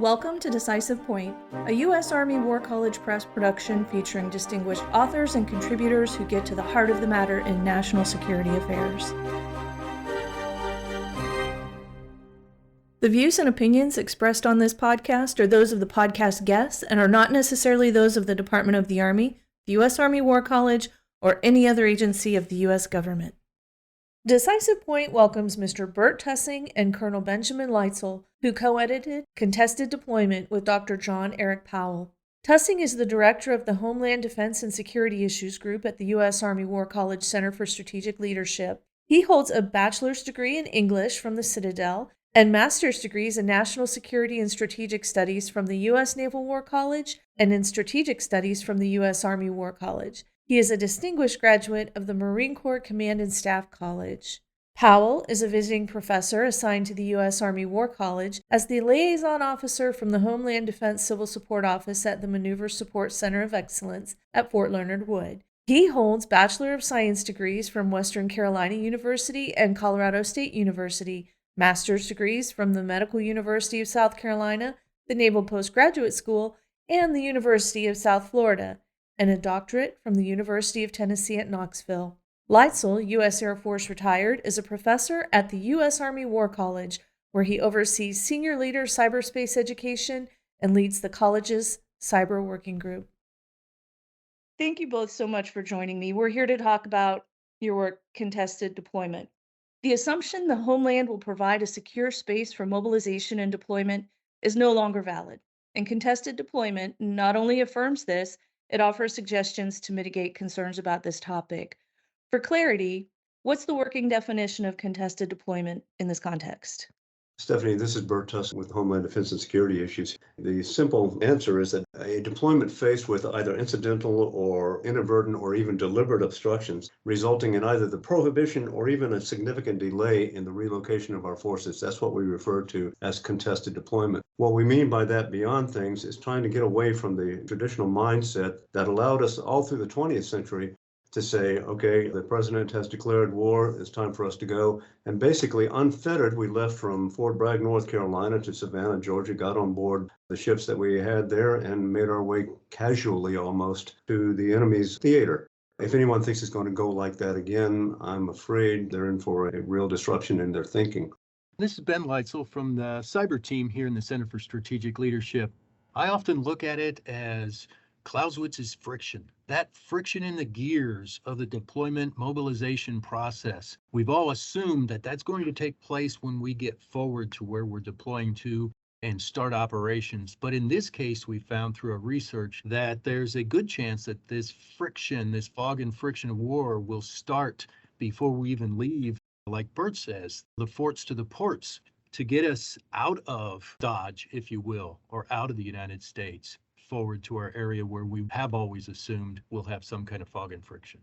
Welcome to Decisive Point, a U.S. Army War College Press production featuring distinguished authors and contributors who get to the heart of the matter in national security affairs. The views and opinions expressed on this podcast are those of the podcast guests and are not necessarily those of the Department of the Army, the U.S. Army War College, or any other agency of the U.S. government. Decisive Point welcomes Mr. Bert Tussing and Colonel Benjamin Leitzel, who co-edited Contested Deployment with Dr. John Eric Powell. Tussing is the director of the Homeland Defense and Security Issues Group at the U.S. Army War College Center for Strategic Leadership. He holds a bachelor's degree in English from the Citadel and master's degrees in National Security and Strategic Studies from the U.S. Naval War College and in Strategic Studies from the U.S. Army War College. He is a distinguished graduate of the Marine Corps Command and Staff College. Powell is a visiting professor assigned to the U.S. Army War College as the liaison officer from the Homeland Defense Civil Support Office at the Maneuver Support Center of Excellence at Fort Leonard Wood. He holds Bachelor of Science degrees from Western Carolina University and Colorado State University, master's degrees from the Medical University of South Carolina, the Naval Postgraduate School, and the University of South Florida, and a doctorate from the University of Tennessee at Knoxville. Leitzel, U.S. Air Force retired, is a professor at the U.S. Army War College, where he oversees senior leader cyberspace education and leads the college's cyber working group. Thank you both so much for joining me. We're here to talk about your work, Contested Deployment. The assumption the homeland will provide a secure space for mobilization and deployment is no longer valid, and Contested Deployment not only affirms this, it offers suggestions to mitigate concerns about this topic. For clarity, what's the working definition of contested deployment in this context? Stephanie, this is Bert Tussing with Homeland Defense and Security Issues. The simple answer is that a deployment faced with either incidental or inadvertent or even deliberate obstructions, resulting in either the prohibition or even a significant delay in the relocation of our forces. That's what we refer to as contested deployment. What we mean by that beyond things is trying to get away from the traditional mindset that allowed us all through the 20th century to say, okay, the president has declared war, it's time for us to go. And basically unfettered, we left from Fort Bragg, North Carolina to Savannah, Georgia, got on board the ships that we had there and made our way casually almost to the enemy's theater. If anyone thinks it's going to go like that again, I'm afraid they're in for a real disruption in their thinking. This is Ben Leitzel from the cyber team here in the Center for Strategic Leadership. I often look at it as Clausewitz's friction, that friction in the gears of the deployment mobilization process. We've all assumed that that's going to take place when we get forward to where we're deploying to and start operations. But in this case, we found through our research that there's a good chance that this friction, this fog and friction of war will start before we even leave, like Bert says, the forts to the ports, to get us out of Dodge, if you will, or out of the United States, forward to our area where we have always assumed we'll have some kind of fog and friction.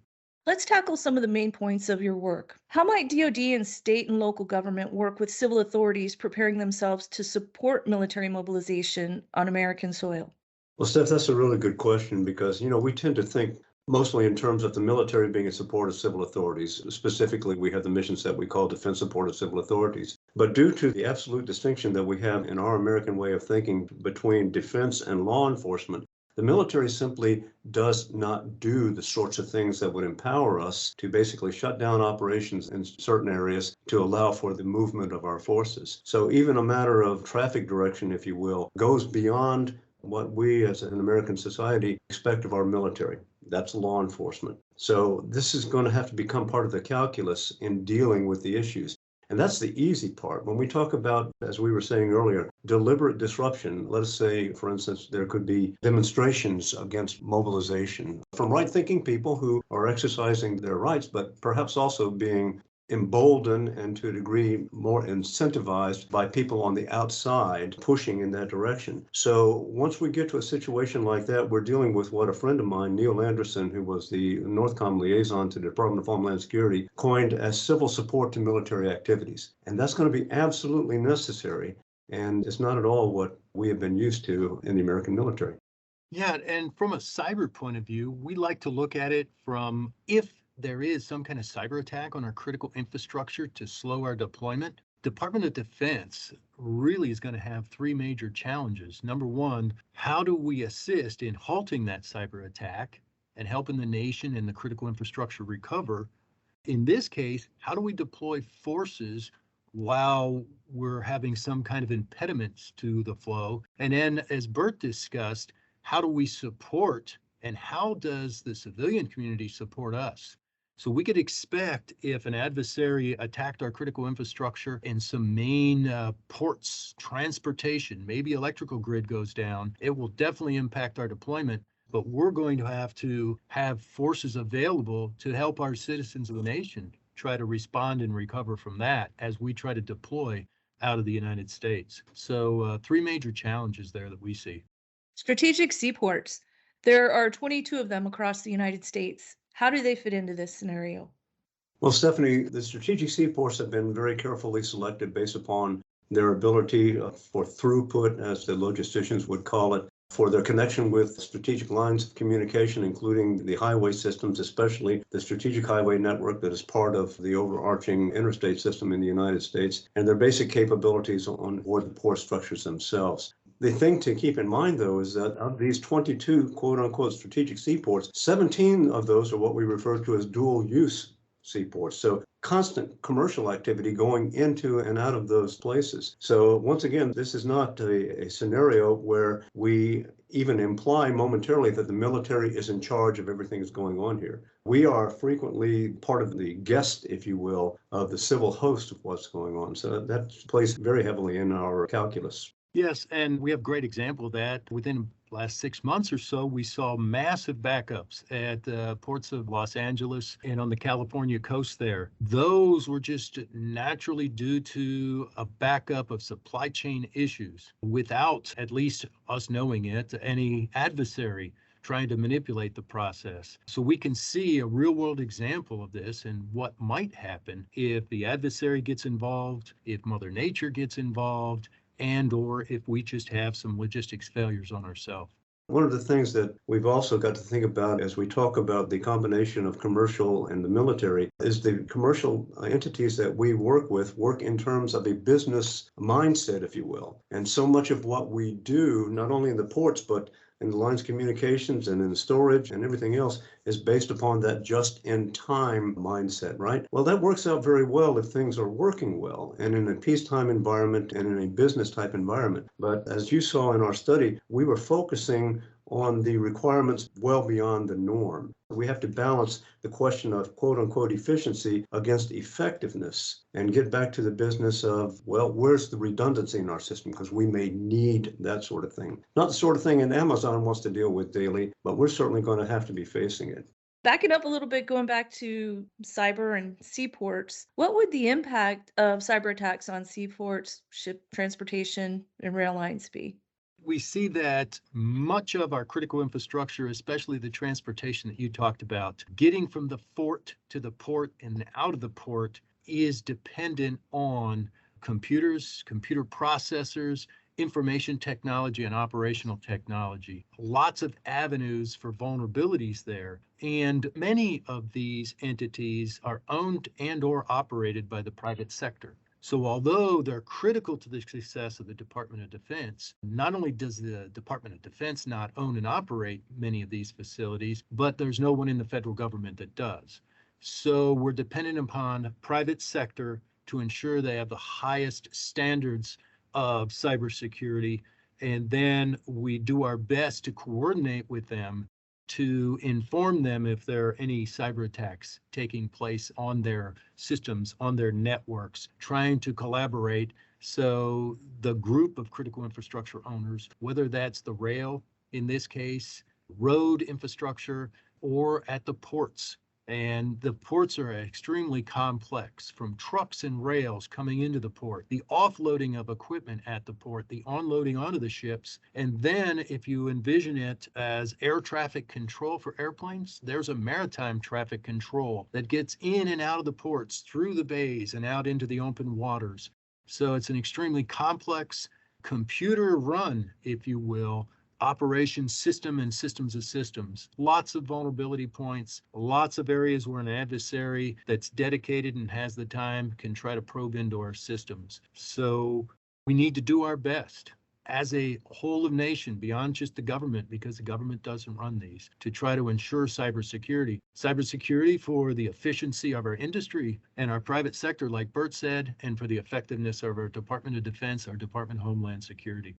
Let's tackle some of the main points of your work. How might DoD and state and local government work with civil authorities preparing themselves to support military mobilization on American soil? Well, Steph, that's a really good question because, we tend to think mostly in terms of the military being in support of civil authorities. Specifically, we have the missions that we call defense support of civil authorities. But due to the absolute distinction that we have in our American way of thinking between defense and law enforcement, the military simply does not do the sorts of things that would empower us to basically shut down operations in certain areas to allow for the movement of our forces. So even a matter of traffic direction, if you will, goes beyond what we as an American society expect of our military. That's law enforcement. So this is going to have to become part of the calculus in dealing with the issues. And that's the easy part. When we talk about, as we were saying earlier, deliberate disruption, let us say, for instance, there could be demonstrations against mobilization from right-thinking people who are exercising their rights, but perhaps also being emboldened and to a degree more incentivized by people on the outside pushing in that direction. So once we get to a situation like that, we're dealing with what a friend of mine, Neil Anderson, who was the Northcom liaison to the Department of Homeland Security, coined as civil support to military activities. And that's going to be absolutely necessary. And it's not at all what we have been used to in the American military. Yeah, and from a cyber point of view, we like to look at it from if there is some kind of cyber attack on our critical infrastructure to slow our deployment. Department of Defense really is going to have three major challenges. Number one, how do we assist in halting that cyber attack and helping the nation and the critical infrastructure recover? In this case, how do we deploy forces while we're having some kind of impediments to the flow? And then, as Bert discussed, how do we support and how does the civilian community support us? So we could expect if an adversary attacked our critical infrastructure in some main ports, transportation, maybe electrical grid goes down, it will definitely impact our deployment. But we're going to have forces available to help our citizens of the nation try to respond and recover from that as we try to deploy out of the United States. So three major challenges there that we see. Strategic seaports. There are 22 of them across the United States. How do they fit into this scenario? Well, Stephanie, the strategic seaports have been very carefully selected based upon their ability for throughput, as the logisticians would call it, for their connection with strategic lines of communication, including the highway systems, especially the strategic highway network that is part of the overarching interstate system in the United States, and their basic capabilities on board the port structures themselves. The thing to keep in mind, though, is that of these 22 quote-unquote strategic seaports, 17 of those are what we refer to as dual-use seaports. So constant commercial activity going into and out of those places. So once again, this is not a scenario where we even imply momentarily that the military is in charge of everything that's going on here. We are frequently part of the guest, if you will, of the civil host of what's going on. So that plays very heavily in our calculus. Yes, and we have a great example of that. Within the last 6 months or so, we saw massive backups at ports of Los Angeles and on the California coast there. Those were just naturally due to a backup of supply chain issues without, at least us knowing it, any adversary trying to manipulate the process. So we can see a real world example of this and what might happen if the adversary gets involved, if Mother Nature gets involved, and or if we just have some logistics failures on ourselves. One of the things that we've also got to think about as we talk about the combination of commercial and the military is the commercial entities that we work with work in terms of a business mindset, if you will. And so much of what we do, not only in the ports, but in the lines of communications and in storage and everything else, is based upon that just-in-time mindset, right? Well, that works out very well if things are working well and in a peacetime environment and in a business-type environment. But as you saw in our study, we were focusing on the requirements well beyond the norm. We have to balance the question of quote-unquote efficiency against effectiveness and get back to the business of, well, where's the redundancy in our system? Because we may need that sort of thing. Not the sort of thing that Amazon wants to deal with daily, but we're certainly going to have to be facing it. Backing up a little bit, going back to cyber and seaports, what would the impact of cyber attacks on seaports, ship transportation, and rail lines be? We see that much of our critical infrastructure, especially the transportation that you talked about, getting from the fort to the port and out of the port is dependent on computers, computer processors, information technology, and operational technology. Lots of avenues for vulnerabilities there. And many of these entities are owned and or operated by the private sector. So although they're critical to the success of the Department of Defense, not only does the Department of Defense not own and operate many of these facilities, but there's no one in the federal government that does. So we're dependent upon private sector to ensure they have the highest standards of cybersecurity. And then we do our best to coordinate with them to inform them if there are any cyber attacks taking place on their systems, on their networks, trying to collaborate. So the group of critical infrastructure owners, whether that's the rail, in this case, road infrastructure, or at the ports. And the ports are extremely complex, from trucks and rails coming into the port, the offloading of equipment at the port, the onloading onto the ships. And then if you envision it as air traffic control for airplanes, there's a maritime traffic control that gets in and out of the ports, through the bays and out into the open waters. So it's an extremely complex computer run, if you will, operations system and systems of systems. Lots of vulnerability points, lots of areas where an adversary that's dedicated and has the time can try to probe into our systems. So We need to do our best as a whole of nation, beyond just the government, because the government doesn't run these, to try to ensure cybersecurity. Cybersecurity for the efficiency of our industry and our private sector, like Bert said, and for the effectiveness of our Department of Defense, our Department of Homeland Security.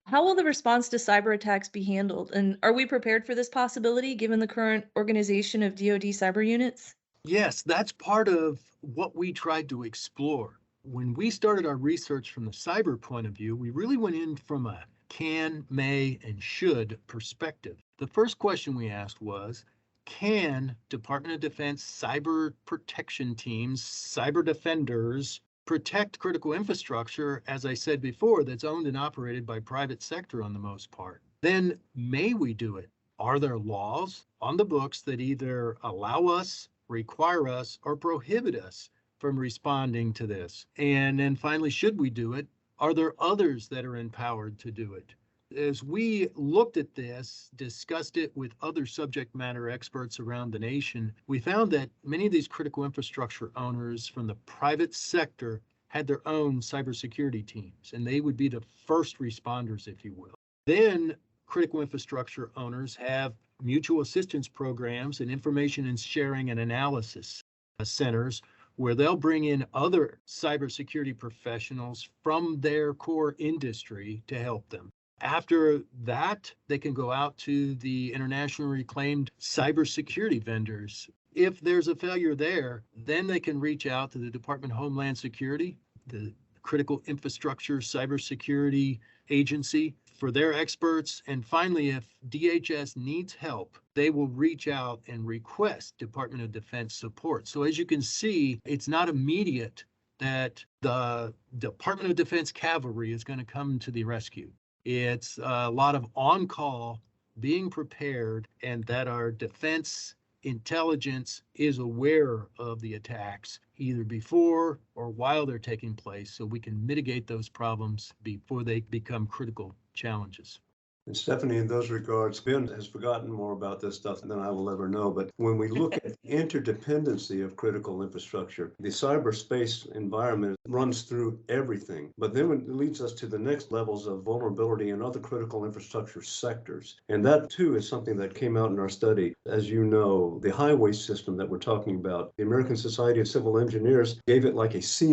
How will the response to cyber attacks be handled? And are we prepared for this possibility given the current organization of DoD cyber units? Yes, that's part of what we tried to explore. When we started our research from the cyber point of view, we really went in from a can, may, and should perspective. The first question we asked was, can Department of Defense cyber protection teams, cyber defenders, protect critical infrastructure, as I said before, that's owned and operated by private sector on the most part? Then may we do it? Are there laws on the books that either allow us, require us, or prohibit us from responding to this? And then finally, should we do it? Are there others that are empowered to do it? As we looked at this, discussed it with other subject matter experts around the nation, we found that many of these critical infrastructure owners from the private sector had their own cybersecurity teams, and they would be the first responders, if you will. Then critical infrastructure owners have mutual assistance programs and information and sharing and analysis centers where they'll bring in other cybersecurity professionals from their core industry to help them. After that, they can go out to the internationally acclaimed cybersecurity vendors. If there's a failure there, then they can reach out to the Department of Homeland Security, the Critical Infrastructure Cybersecurity Agency, for their experts. And finally, if DHS needs help, they will reach out and request Department of Defense support. So as you can see, it's not immediate that the Department of Defense cavalry is going to come to the rescue. It's a lot of on-call, being prepared, and that our defense intelligence is aware of the attacks either before or while they're taking place, so we can mitigate those problems before they become critical challenges. And Stephanie, in those regards, Ben has forgotten more about this stuff than I will ever know. But when we look at interdependency of critical infrastructure, the cyberspace environment runs through everything. But then it leads us to the next levels of vulnerability in other critical infrastructure sectors. And that, too, is something that came out in our study. As you know, the highway system that we're talking about, the American Society of Civil Engineers gave it like a C-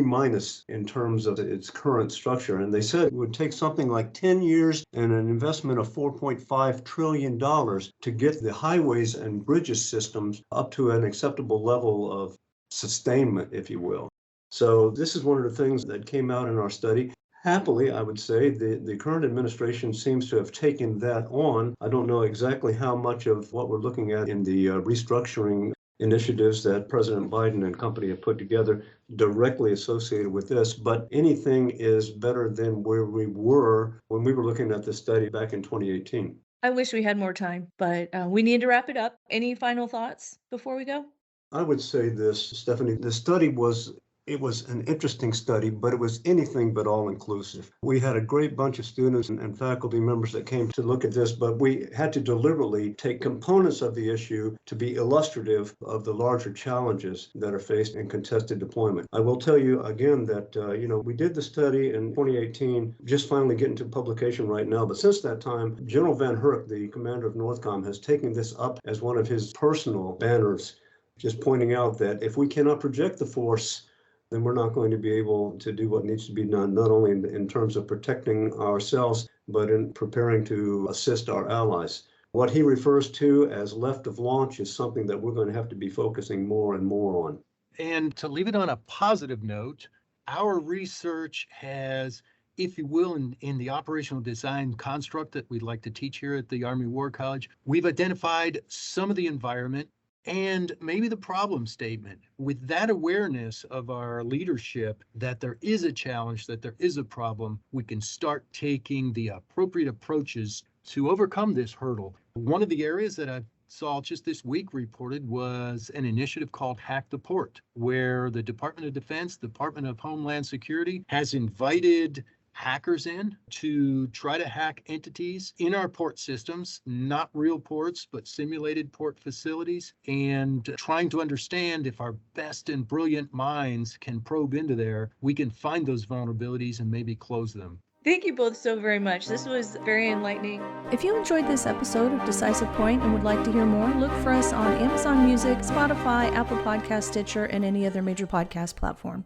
in terms of its current structure. And they said it would take something like 10 years and an investment of $4.5 trillion to get the highways and bridges systems up to an acceptable level of sustainment, if you will. So this is one of the things that came out in our study. Happily, I would say the current administration seems to have taken that on. I don't know exactly how much of what we're looking at in the restructuring initiatives that President Biden and company have put together directly associated with this, but anything is better than where we were when we were looking at this study back in 2018. I wish we had more time, but we need to wrap it up. Any final thoughts before we go? I would say this, Stephanie, the study was an interesting study, but it was anything but all inclusive. We had a great bunch of students and faculty members that came to look at this, but we had to deliberately take components of the issue to be illustrative of the larger challenges that are faced in contested deployment. I will tell you again that, we did the study in 2018, just finally getting to publication right now. But since that time, General Van Herk, the commander of NORTHCOM, has taken this up as one of his personal banners, just pointing out that if we cannot project the force, then we're not going to be able to do what needs to be done, not only in terms of protecting ourselves, but in preparing to assist our allies. What he refers to as left of launch is something that we're going to have to be focusing more and more on. And to leave it on a positive note, our research has, if you will, in the operational design construct that we'd like to teach here at the Army War College, we've identified some of the environment and maybe the problem statement. With that awareness of our leadership that there is a challenge, that there is a problem, we can start taking the appropriate approaches to overcome this hurdle. One of the areas that I saw just this week reported was an initiative called Hack the Port, where the Department of Defense, Department of Homeland Security has invited hackers in to try to hack entities in our port systems, not real ports, but simulated port facilities, and trying to understand if our best and brilliant minds can probe into there, we can find those vulnerabilities and maybe close them. Thank you both so very much. This was very enlightening. If you enjoyed this episode of Decisive Point and would like to hear more, look for us on Amazon Music, Spotify, Apple Podcast, Stitcher, and any other major podcast platform.